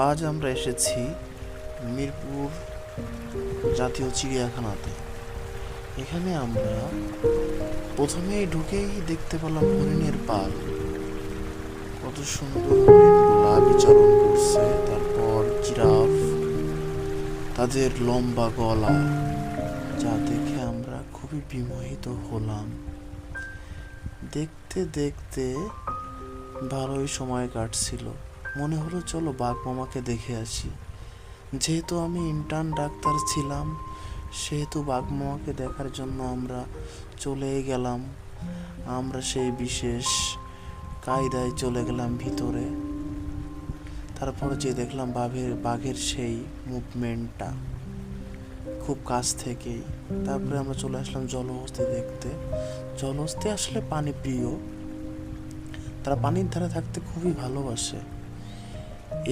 আজ আমরা এসেছি মিরপুর জাতীয় চিড়িয়াখানাতে। এখানে আমরা প্রথমেই ঢুকেই দেখতে পেলাম হরিণের পাল। কত সুন্দর হরিণগুলা বিচরণ করছে। তারপর জিরাফ, তাদের লম্বা গলা, যা দেখে আমরা খুবই বিমোহিত হলাম। দেখতে দেখতে ভালোই সময় কাটছিল। মনে হলো চলো বাঘ মামাকে দেখে আসি। যেহেতু আমি ইন্টার্ন ডাক্তার ছিলাম, সেহেতু বাঘ মামাকে দেখার জন্য আমরা চলে গেলাম। আমরা সেই বিশেষ কায়দায় চলে গেলাম ভিতরে। তারপর যে দেখলাম বাঘের সেই মুভমেন্টটা খুব কাছ থেকেই। তারপরে আমরা চলে আসলাম জলহস্তি দেখতে। জলহস্তি আসলে পানি প্রিয়, তারা পানির ধারে থাকতে খুবই ভালোবাসে।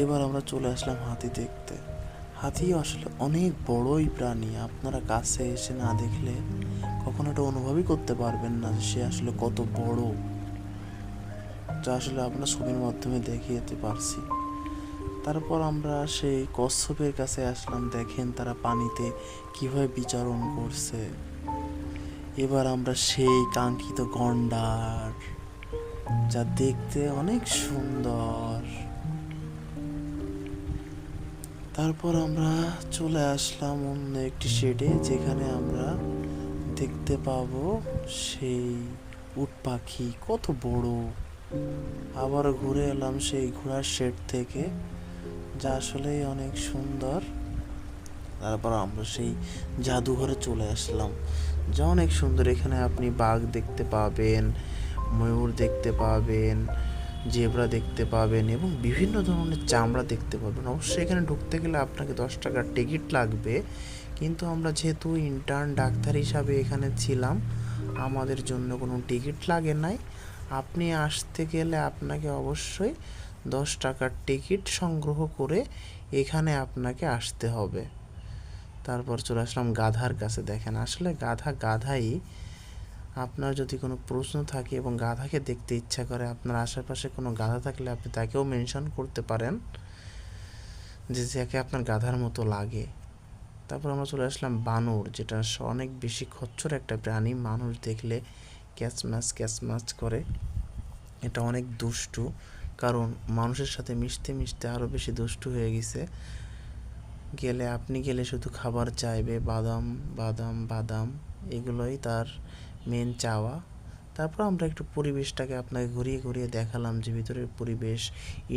এবার আমরা চলে আসলাম হাতি দেখতে। হাতি আসলে অনেক বড়ই প্রাণী। আপনারা কাছে এসে না দেখলে কখনো এটা অনুভবই করতে পারবেন না যে সে আসলে কত বড়, যা আসলে আমরা ছবির মাধ্যমে দেখিয়ে যেতে পারছি। তারপর আমরা সেই কচ্ছপের কাছে আসলাম। দেখেন তারা পানিতে কিভাবে বিচরণ করছে। এবার আমরা সেই কাঙ্ক্ষিত গন্ডার, যা দেখতে অনেক সুন্দর। তারপর আমরা চলে আসলাম অন্য একটি শেডে, যেখানে আমরা দেখতে পাবো সেই উট পাখি কত বড়। আবার ঘুরে এলাম সেই ঘোড়ার শেড থেকে, যা আসলেই অনেক সুন্দর। তারপর আমরা সেই জাদুঘরে চলে আসলাম, যা অনেক সুন্দর। এখানে আপনি বাঘ দেখতে পাবেন, ময়ূর দেখতে পাবেন, জেব্রা দেখতে পাবেন এবং বিভিন্ন ধরনের চামড়া দেখতে পাবেন। অবশ্যই এখানে ঢুকতে গেলে আপনাকে 10 টাকার টিকিট লাগবে, কিন্তু আমরা যেহেতু ইন্টার্ন ডাক্তার হিসাবে এখানে ছিলাম, আমাদের জন্য কোনো টিকিট লাগে নাই। আপনি আসতে গেলে আপনাকে অবশ্যই 10 টাকার টিকিট সংগ্রহ করে এখানে আপনাকে আসতে হবে। তারপর চলে আসলাম গাধার কাছে। দেখেন আসলে গাধাই। আপনার যদি কোনো প্রশ্ন থাকে এবং গাধাকে দেখতে ইচ্ছা করে, আপনার আশেপাশে কোনো গাধা থাকলে আপনি তাকেও মেনশন করতে পারেন যে যাকে আপনার গাধার মতো লাগে। তারপর আমরা চলে আসলাম বানর, যেটা অনেক বেশি খচ্চর একটা প্রাণী। মানুষ দেখলে ক্যাচম্যাচ করে। এটা অনেক দুষ্টু, কারণ মানুষের সাথে মিশতে মিশতে আরও বেশি দুষ্টু হয়ে গেছে। আপনি গেলে শুধু খাবার চাইবে, বাদাম বাদাম বাদাম, এগুলোই তার মেন চাওয়া। তারপর আমরা একটু পরিবেশটাকে আপনাকে ঘুরিয়ে ঘুরিয়ে দেখালাম যে ভিতরের পরিবেশ